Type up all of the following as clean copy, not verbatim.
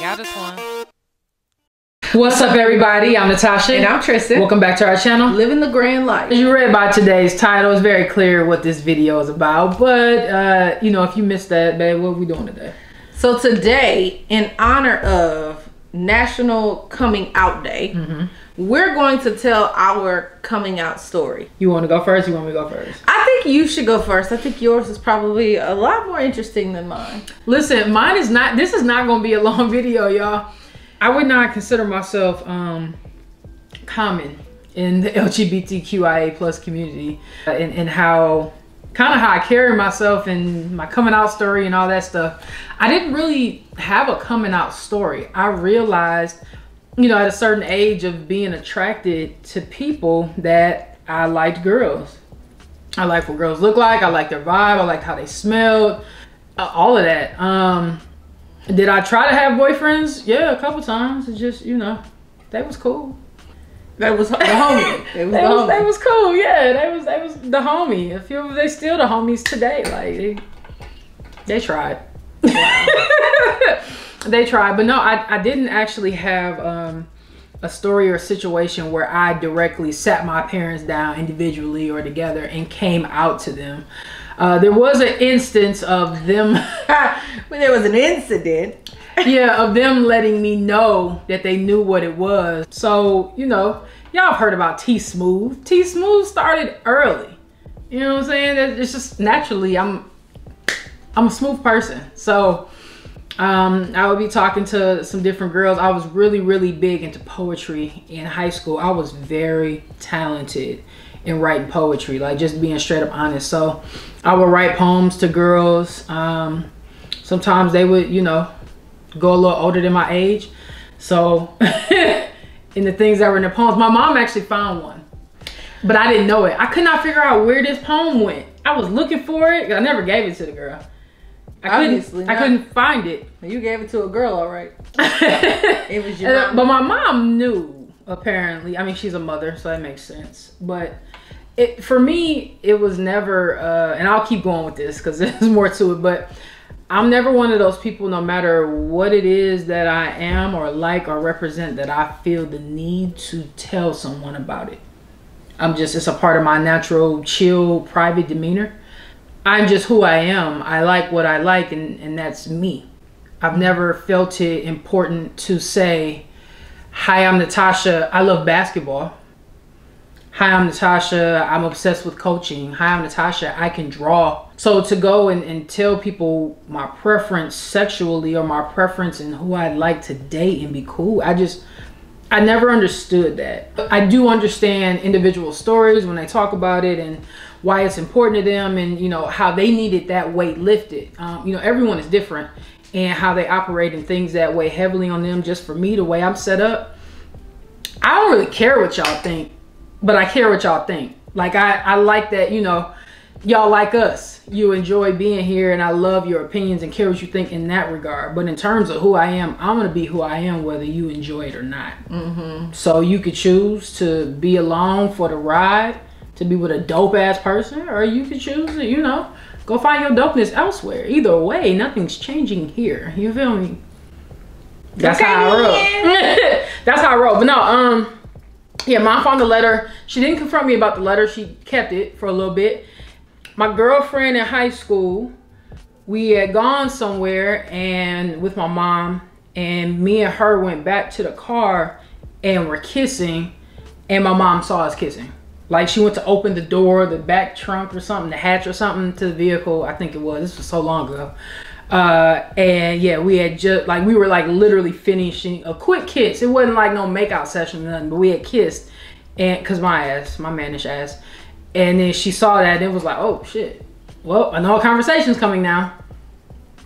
Y'all just won. What's up, everybody? I'm Natasha. And I'm Tristan. Welcome back to our channel, Living the Grand Life. As you read by today's title, it's very clear what this video is about. But, you know, if you missed that, babe, what are we doing today? So today, in honor of National Coming Out Day, we're going to tell our coming out story. You want to go first? You want me to go first? I think you should go first. I think yours is probably a lot more interesting than mine. Listen, mine is not, this is not going to be a long video, y'all. I would not consider myself common in the LGBTQIA plus community and how I carry myself and my coming out story and all that stuff. I didn't really have a coming out story. I realized, you know, at a certain age of being attracted to people that I liked girls. I liked what girls look like. I liked their vibe. I liked how they smelled. All of that. Did I try to have boyfriends? Yeah, a couple times. It's just, you know, they was cool. That was the homie. They was cool. Yeah, they was the homie. A few of them, they still the homies today. Like they tried. They tried, but no, I didn't actually have a story or a situation where I directly sat my parents down individually or together and came out to them. There was an instance of them when there was an incident. Yeah, of them letting me know that they knew what it was. So, you know, y'all have heard about T-Smooth. T-Smooth started early. You know what I'm saying? It's just naturally, I'm a smooth person. So I would be talking to some different girls. I was really, really big into poetry in high school. I was very talented in writing poetry, like just being straight up honest. So I would write poems to girls. Sometimes they would, you know, go a little older than my age. So in the things that were in the poems, my mom actually found one, but I didn't know it. I could not figure out where this poem went. I was looking for it. I never gave it to the girl. I couldn't find it. You gave it to a girl, all right. It was your mom. But my mom knew, apparently. I mean, she's a mother, so that makes sense. But for me, it was never, and I'll keep going with this because there's more to it, but I'm never one of those people, no matter what it is that I am or like or represent, that I feel the need to tell someone about it. It's a part of my natural, chill, private demeanor. I'm just who I am. I like what I like, and that's me. I've never felt it important to say, hi, I'm Natasha, I love basketball. Hi, I'm Natasha, I'm obsessed with coaching. Hi, I'm Natasha, I can draw. So to go and tell people my preference sexually or my preference in who I'd like to date and be cool, I never understood that. I do understand individual stories when they talk about it and why it's important to them and, you know, how they needed that weight lifted. You know, everyone is different and how they operate and things that weigh heavily on them. Just for me, the way I'm set up, I don't really care what y'all think, but I care what y'all think. Like, I like that, you know, y'all like us. You enjoy being here and I love your opinions and care what you think in that regard. But in terms of who I am, I'm going to be who I am whether you enjoy it or not. So you could choose to be along for the ride, to be with a dope ass person, or you could choose to, you know, go find your dopeness elsewhere. Either way, nothing's changing here. You feel me? That's how I roll. That's how I roll. But no, yeah, mom found the letter. She didn't confront me about the letter. She kept it for a little bit. My girlfriend in high school, we had gone somewhere and with my mom, and me and her went back to the car and were kissing, and my mom saw us kissing. Like, she went to open the door, the back trunk or something, the hatch or something to the vehicle. I think it was. This was so long ago. And yeah, we had just, like, we were like literally finishing a quick kiss. It wasn't like no makeout session or nothing, but we had kissed, and cause my mannish ass. And then she saw that and it was like, oh shit. Well, I know a conversation's coming now.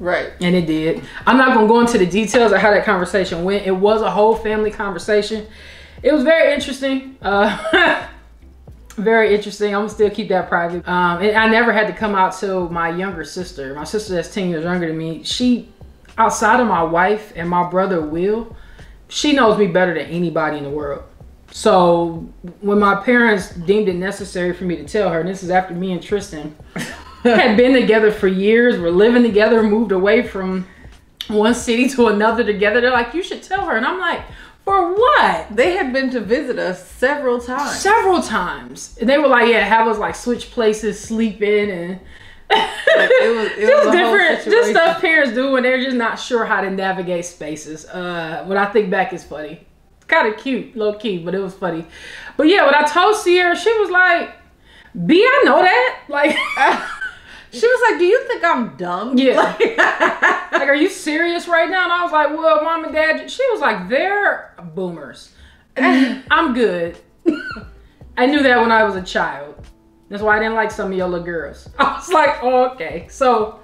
Right. And it did. I'm not gonna go into the details of how that conversation went. It was a whole family conversation. It was very interesting. Very interesting. I'm gonna still keep that private. And I never had to come out to my younger sister. My sister that's 10 years younger than me. She, outside of my wife and my brother Will, she knows me better than anybody in the world. So when my parents deemed it necessary for me to tell her, and this is after me and Tristan had been together for years, we're living together, moved away from one city to another together. They're like, you should tell her. And I'm like, for what? They had been to visit us several times. Several times. And they were like, yeah, have us like switch places, sleep in, and like, it was just different, just stuff parents do when they're just not sure how to navigate spaces. When I think back, it's funny. Kind of cute, low key, but it was funny. But yeah, when I told Sierra, she was like, B, I know that. Like, she was like, do you think I'm dumb? Yeah. Like, are you serious right now? And I was like, well, mom and dad, she was like, they're boomers. I'm good. I knew that when I was a child. That's why I didn't like some of your little girls. I was like, oh, okay. So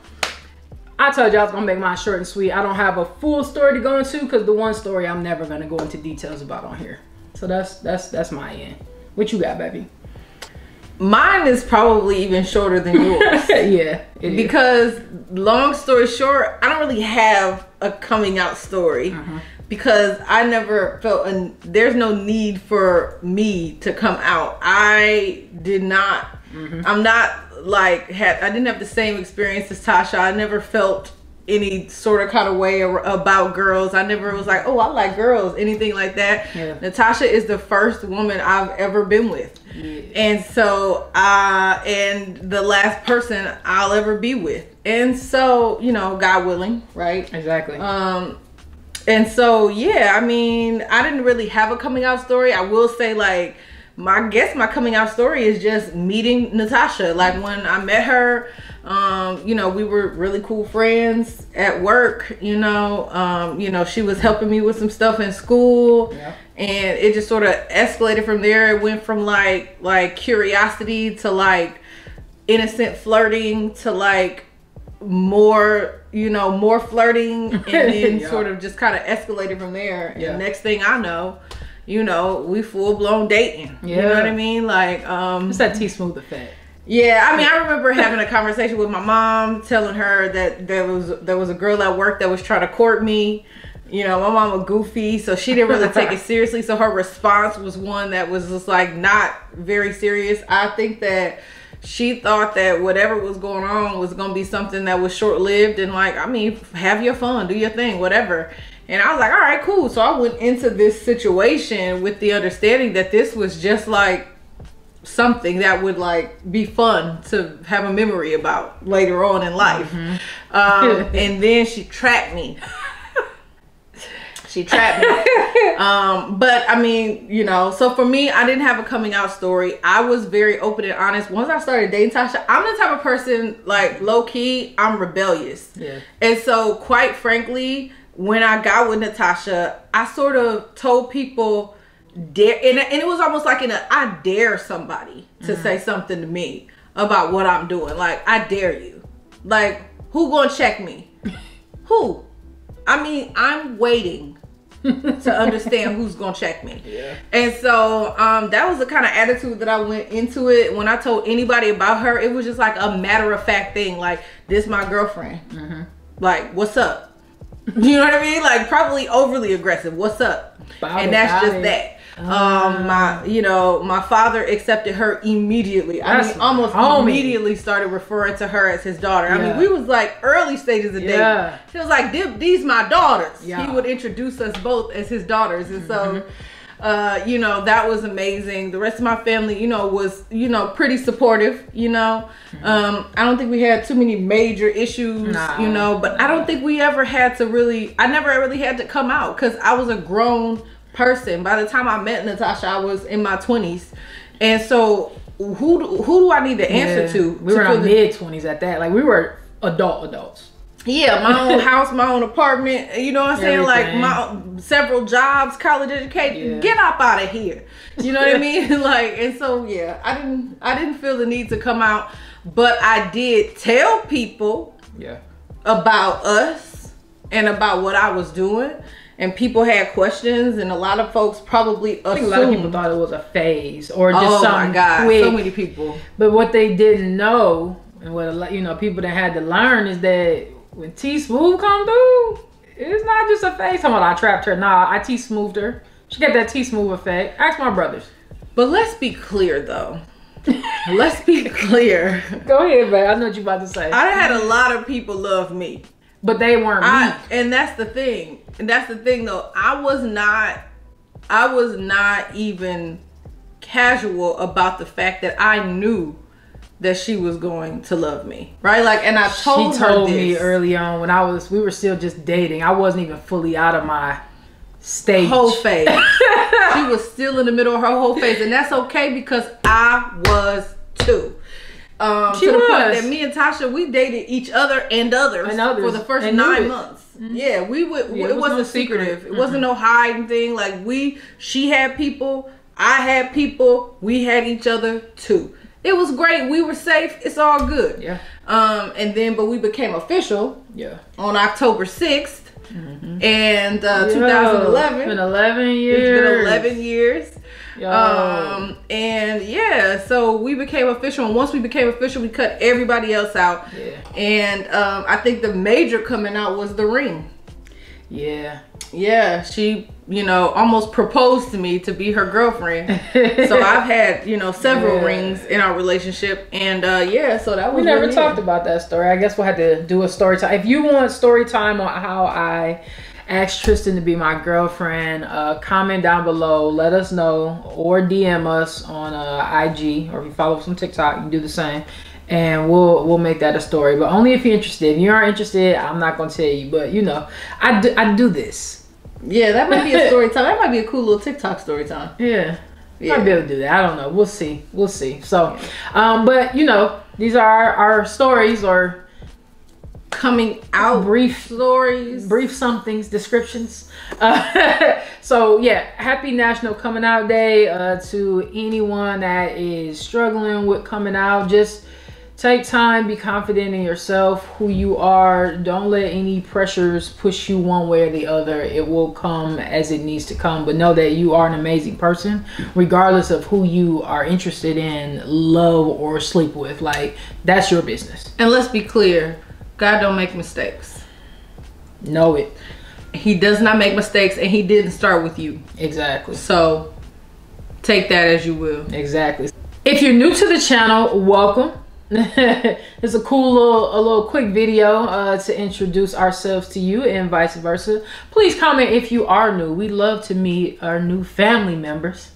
I told you I was gonna make mine short and sweet. I don't have a full story to go into because the one story I'm never gonna go into details about on here. So that's my end. What you got, baby? Mine is probably even shorter than yours. Yeah. Because long story short, I don't really have a coming out story. Because I never felt, there's no need for me to come out. I did not, I'm not like, I didn't have the same experience as Tasha. I never felt any sort of kind of way about girls. I never was like, oh, I like girls, anything like that. Yeah. Natasha is the first woman I've ever been with. Yeah. And so, and the last person I'll ever be with. And so, you know, God willing, right? Exactly. And so, yeah, I mean, I didn't really have a coming out story. I will say, like, I guess my coming out story is just meeting Natasha. Like, when I met her, you know, we were really cool friends at work, you know, she was helping me with some stuff in school. Yeah. And it just sort of escalated from there. It went from like curiosity to like innocent flirting to like more, you know, more flirting, and then yeah. sort of just kind of escalated from there. Yeah. And next thing I know, you know, we full blown dating. Yeah. You know what I mean? Like, it's that T-Smooth effect. Yeah, I mean, I remember having a conversation with my mom, telling her that there was a girl at work that was trying to court me. You know, my mom was goofy, so she didn't really take it seriously. So her response was one that was just like not very serious. I think that she thought that whatever was going on was going to be something that was short-lived, and like, I mean, have your fun, do your thing, whatever. And I was like, all right, cool. So I went into this situation with the understanding that this was just like something that would like be fun to have a memory about later on in life. And then she trapped me. She trapped me. But I mean, you know, so for me, I didn't have a coming out story. I was very open and honest. Once I started dating Tasha, I'm the type of person, like, low key, I'm rebellious. Yeah. And so quite frankly, when I got with Natasha, I sort of told people, and it was almost like I dare somebody to say something to me about what I'm doing. Like, I dare you. Like, who gonna check me? Who? I mean, I'm waiting to understand who's gonna check me. Yeah. And so that was the kind of attitude that I went into it. When I told anybody about her, it was just like a matter of fact thing. Like, this my girlfriend. Like, what's up? You know what I mean? Like, probably overly aggressive. What's up? And that's just that. My father accepted her immediately. I mean, almost immediately started referring to her as his daughter. I mean, we was like early stages of dating. He was like, these my daughters. He would introduce us both as his daughters. And so, you know, that was amazing. The rest of my family, you know, was, you know, pretty supportive, you know. I don't think we had too many major issues, you know, but I don't think we ever had to I never really had to come out because I was a grown person. By the time I met Natasha, I was in my 20s. And so who do I need to answer to? We were in mid-20s at that. Like, we were adults. Yeah, my own house, my own apartment, you know what I'm saying? Everything. Like, my several jobs, college education. Get up out of here. You know what I mean? Like, and so yeah, I didn't feel the need to come out, but I did tell people about us and about what I was doing. And people had questions, and a lot of folks probably assumed. I think a lot of people thought it was a phase or just something quick. So many people. But what they didn't know, and what, you know, people that had to learn, is that when T-Smooth come through, it's not just a phase. Talking about I trapped her. Nah, I T-Smoothed her. She got that T-Smooth effect. Ask my brothers. But let's be clear, though. Let's be clear. Go ahead, babe. I know what you're about to say. I had a lot of people love me. but they weren't me. And that's the thing. And that's the thing, though. I was not even casual about the fact that I knew that she was going to love me, right? Like, and I told her this. She told me early on when we were still just dating. I wasn't even fully out of my stage. Whole phase. She was still in the middle of her whole phase, and that's okay because I was too. To the point that me and Tasha, we dated each other and others for the first 9 months. Mm-hmm. Yeah, we would. Yeah, it wasn't secretive. It wasn't no hiding thing. Like she had people, I had people, we had each other too. It was great. We were safe. It's all good. Yeah. But we became official. Yeah. On October 6th. Mm-hmm. And 2011. It's been 11 years. It's been 11 years. Yo. And yeah, so we became official. And once we became official, we cut everybody else out. Yeah. And I think the major coming out was the ring. Yeah. Yeah, she, almost proposed to me to be her girlfriend. So I've had, several rings in our relationship. And so that was We never talked about that story. I guess we'll have to do a story time. If you want story time on how I asked Tristan to be my girlfriend, comment down below, let us know, or DM us on IG, or if you follow us on TikTok, you can do the same. And we'll make that a story, but only if you're interested. If you aren't interested, I'm not gonna tell you. But I do this. Yeah, that might be a story time. That might be a cool little TikTok story time. Yeah. Might be able to do that. I don't know. We'll see. So, but these are our stories, or coming out brief stories, brief somethings, descriptions. So yeah, happy National Coming Out Day to anyone that is struggling with coming out. Just take time, be confident in yourself, who you are. Don't let any pressures push you one way or the other. It will come as it needs to come, but know that you are an amazing person, regardless of who you are interested in, love, or sleep with. Like, that's your business. And let's be clear, God don't make mistakes. Know it. He does not make mistakes, and he didn't start with you. Exactly. So take that as you will. Exactly. If you're new to the channel, welcome. It's a cool little quick video to introduce ourselves to you, and vice versa. Please comment if you are new. We love to meet our new family members,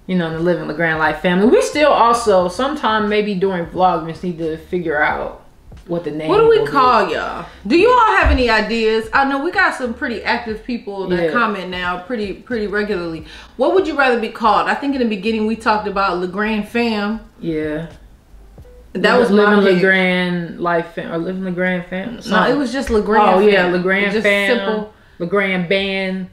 in the LIVIN LaGrande Life family. We still also sometime maybe during Vlogmas need to figure out what the name. What do we call y'all? Do you all have any ideas? I know we got some pretty active people that comment now pretty regularly. What would you rather be called? I think in the beginning we talked about LaGrande fam. Yeah. That was LIVIN LaGrande Life fam, or LIVIN LaGrande fam. No, it was just LaGrande. Oh yeah, LaGrande just fam. Simple. LaGrande band.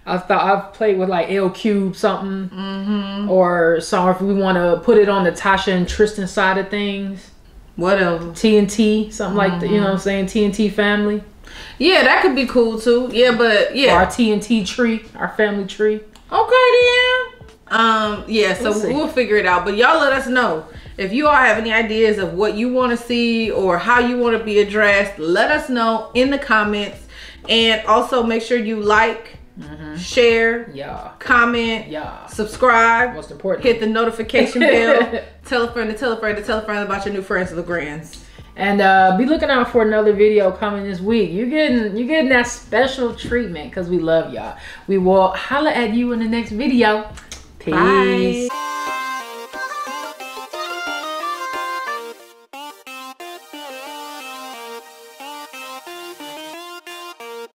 I've played with like L Cube something, or if we want to put it on Natasha and Tristan side of things. Whatever. TNT, something like that. You know what I'm saying? TNT family. Yeah, that could be cool too. Yeah, but yeah. Or our TNT tree, our family tree. Okay then. Yeah, so we'll figure it out. But y'all let us know. If you all have any ideas of what you want to see or how you want to be addressed, let us know in the comments. And also make sure you like, share, comment, subscribe. Most important. Hit the notification bell. Tell a friend to tell a friend to tell a friend about your new friends of LaGrandes. And be looking out for another video coming this week. You're getting that special treatment because we love y'all. We will holla at you in the next video. Peace. Bye.